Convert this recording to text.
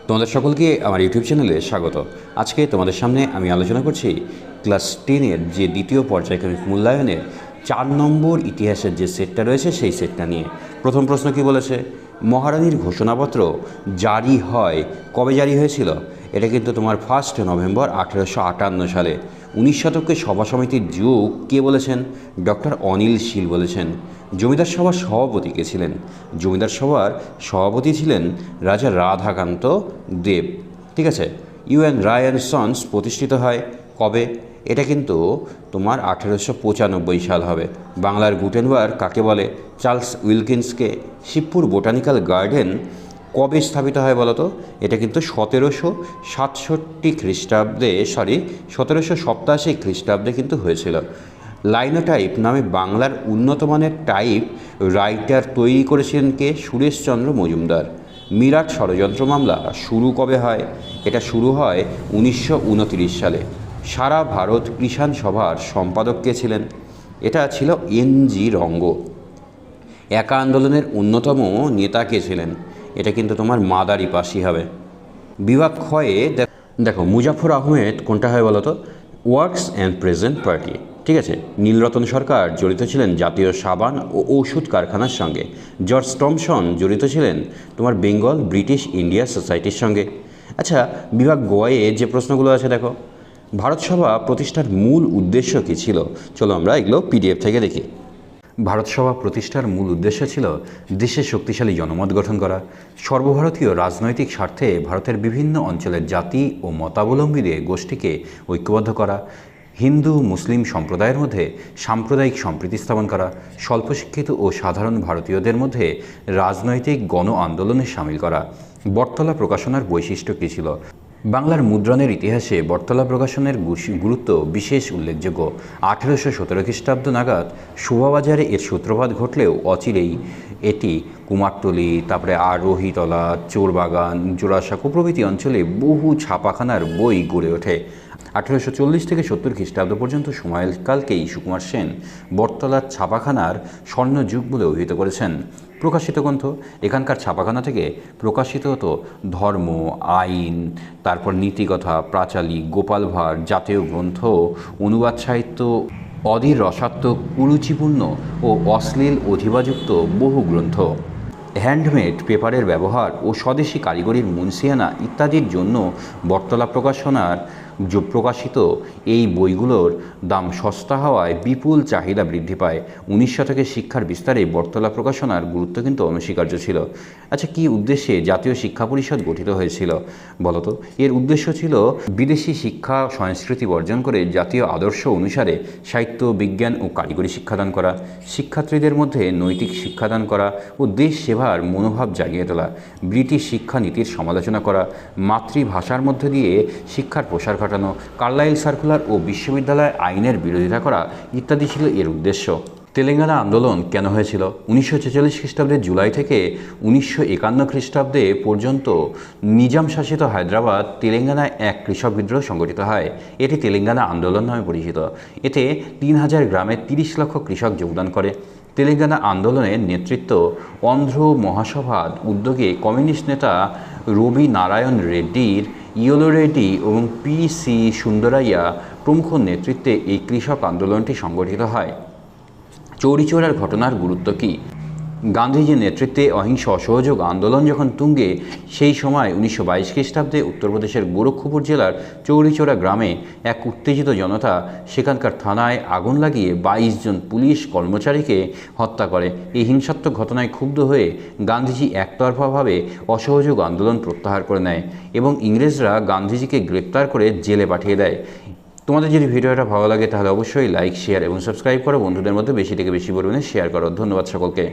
তোমাদের সকলকে আমার ইউটিউব চ্যানেলে স্বাগত। আজকে তোমাদের সামনে আমি আলোচনা করছি ক্লাস 10-এর যে দ্বিতীয় পর্যায়ক্রমিক মূল্যায়নের 4 নম্বর ইতিহাসের যে সেটটা রয়েছে সেই সেটটা নিয়ে। প্রথম প্রশ্ন কি বলেছে, মহারানীর ঘোষণাপত্র জারি হয় কবে জারি হয়েছিল? এটা কিন্তু তোমার 1 নভেম্বর 1858 সালে। 19 শতকে সভা সমিতির যুগ কে বলেছেন? ডক্টর অনিল শীল বলেছেন। জমিদার সভার সভাপতি কে ছিলেন? জমিদার সভার সভাপতি ছিলেন রাজা রাধাকান্ত দেব। ঠিক আছে। ইউএন রায় অ্যান্ড সন্স প্রতিষ্ঠিত হয় কবে? এটা কিন্তু তোমার 1895 সাল হবে। বাংলার গুটেনবার্গ কাকে বলে? চার্লস উইলকিন্সকে। শিবপুর বোটানিক্যাল গার্ডেন কবে স্থাপিত হয় বলো তো? এটা কিন্তু 1767 খ্রিস্টাব্দে 1787 খ্রিস্টাব্দে কিন্তু হয়েছিল। লাইনোটাইপ নামে বাংলার উন্নত মানের টাইপ রাইটার তৈরি করেছিলেন কে? সুরেশচন্দ্র মজুমদার। মিরাট ষড়যন্ত্র মামলা শুরু কবে হয়? এটা শুরু হয় 1929 সালে। সারা ভারত কৃষাণ সভার সম্পাদক কে ছিলেন? এটা ছিল এন.জি. রঙ্গ। একা আন্দোলনের অন্যতম নেতা কে ছিলেন? এটা কিন্তু তোমার মাদারি পাশি হবে। বিভাগ ক্ষয়ে দেখো মুজাফর আহমেদ কোনটা হয় বলো তো? Works and present party. ঠিক আছে। নীলরতন সরকার জড়িত ছিলেন জাতীয় সাবান ও ঔষধ কারখানার সঙ্গে। জর্জ টমসন জড়িত ছিলেন তোমার বেঙ্গল ব্রিটিশ ইন্ডিয়া সোসাইটির সঙ্গে। আচ্ছা, বিভাগ গয়ে যে প্রশ্নগুলো আছে দেখো, ভারত সভা প্রতিষ্ঠার মূল উদ্দেশ্য কী ছিল? চলো আমরা এগুলো পিডিএফ থেকে দেখি। ভারত সভা প্রতিষ্ঠার মূল উদ্দেশ্য ছিল দেশে শক্তিশালী জনমত গঠন করা, সর্বভারতীয় রাজনৈতিক স্বার্থে ভারতের বিভিন্ন অঞ্চলের জাতি ও মতাবলম্বীদের গোষ্ঠীকে ঐক্যবদ্ধ করা, হিন্দু মুসলিম সম্প্রদায়ের মধ্যে সাম্প্রদায়িক সম্প্রীতি স্থাপন করা, স্বল্প শিক্ষিত ও সাধারণ ভারতীয়দের মধ্যে রাজনৈতিক গণ আন্দোলনে সামিল করা। বটতলা প্রকাশনার বৈশিষ্ট্য কী ছিল? বাংলার মুদ্রণের ইতিহাসে বটতলা প্রকাশনের গুরুত্ব বিশেষ উল্লেখযোগ্য। 1817 খ্রিস্টাব্দ নাগাদ শোভাবাজারে এর সূত্রপাত ঘটলেও অচিরেই এটি কুমারটুলি, তারপরে আরোহীতলা, চোরবাগান, জোড়াসাঁকো প্রভৃতি অঞ্চলে বহু ছাপাখানার বই গড়ে ওঠে। 1840 থেকে 70 খ্রিস্টাব্দ পর্যন্ত সময়কালকেই সুকুমার সেন বটতলার ছাপাখানার স্বর্ণযুগ বলে অভিহিত করেছেন। প্রকাশিত গ্রন্থ, এখানকার ছাপাখানা থেকে প্রকাশিত হতো ধর্ম, আইন, তারপর নীতিকথা, প্রাচালী, গোপাল ভাঁড়, জাতীয় গ্রন্থ, অনুবাদ সাহিত্য, অধীর রসাত্মক, কুরুচিপূর্ণ ও অশ্লীল অধিবাযুক্ত বহু গ্রন্থ। হ্যান্ডমেড পেপারের ব্যবহার ও স্বদেশি কারিগরির মুন্সিয়ানা ইত্যাদির জন্য বটতলা প্রকাশনার প্রকাশিত এই বইগুলোর দাম সস্তা হওয়ায় বিপুল চাহিদা বৃদ্ধি পায়। 19 শতকে শিক্ষার বিস্তারে বটতলা প্রকাশনার গুরুত্ব কিন্তু অনস্বীকার্য ছিল। আচ্ছা, কী উদ্দেশ্যে জাতীয় শিক্ষা পরিষদ গঠিত হয়েছিল বলতো? এর উদ্দেশ্য ছিল বিদেশি শিক্ষা সংস্কৃতি বর্জন করে জাতীয় আদর্শ অনুসারে সাহিত্য, বিজ্ঞান ও কারিগরি শিক্ষাদান করা, শিক্ষার্থীদের মধ্যে নৈতিক শিক্ষাদান করা ও দেশ সেবার মনোভাব জাগিয়ে তোলা, ব্রিটিশ শিক্ষানীতির সমালোচনা করা, মাতৃভাষার মধ্য দিয়ে শিক্ষার প্রসার ঘটানো, কার্লাইল সার্কুলার ও বিশ্ববিদ্যালয় আইনের বিরোধিতা করা ইত্যাদি ছিল এর উদ্দেশ্য। তেলেঙ্গানা আন্দোলন কেন হয়েছিল? 1946 খ্রিস্টাব্দের জুলাই থেকে 1951 খ্রিস্টাব্দে পর্যন্ত নিজাম শাসিত হায়দ্রাবাদ তেলেঙ্গানায় এক কৃষক বিদ্রোহ সংগঠিত হয়। এটি তেলেঙ্গানা আন্দোলন নামে পরিচিত। এতে 3000 গ্রামের 30 লক্ষ কৃষক যোগদান করে। তেলেঙ্গানা আন্দোলনের নেতৃত্ব অন্ধ্র মহাসভার উদ্যোগে কমিউনিস্ট নেতা রবি নারায়ণ রেড্ডির, ইয়েলো রেড্ডি এবং পি.সি. সুন্দরাইয়া প্রমুখ নেতৃত্বে এই কৃষক আন্দোলনটি সংগঠিত হয়। চৌরিচৌরার ঘটনার গুরুত্ব কী? গান্ধীজির নেতৃত্বে অহিংস অসহযোগ আন্দোলন যখন তুঙ্গে, সেই সময় 1922 খ্রিস্টাব্দে উত্তরপ্রদেশের গোরক্ষপুর জেলার চৌরিচৌরা গ্রামে এক উত্তেজিত জনতা সেখানকার থানায় আগুন লাগিয়ে 22 জন পুলিশ কর্মচারীকে হত্যা করে। এই হিংসাত্মক ঘটনায় ক্ষুব্ধ হয়ে গান্ধীজি একতরফাভাবে অসহযোগ আন্দোলন প্রত্যাহার করে নেয় এবং ইংরেজরা গান্ধীজিকে গ্রেপ্তার করে জেলে পাঠিয়ে দেয়। তোমাদের যদি ভিডিওটা ভালো লাগে তাহলে অবশ্যই লাইক, শেয়ার এবং সাবস্ক্রাইব করো। বন্ধুদের মধ্যে বেশি থেকে বেশি পরিমাণে শেয়ার করো। ধন্যবাদ সকলকে।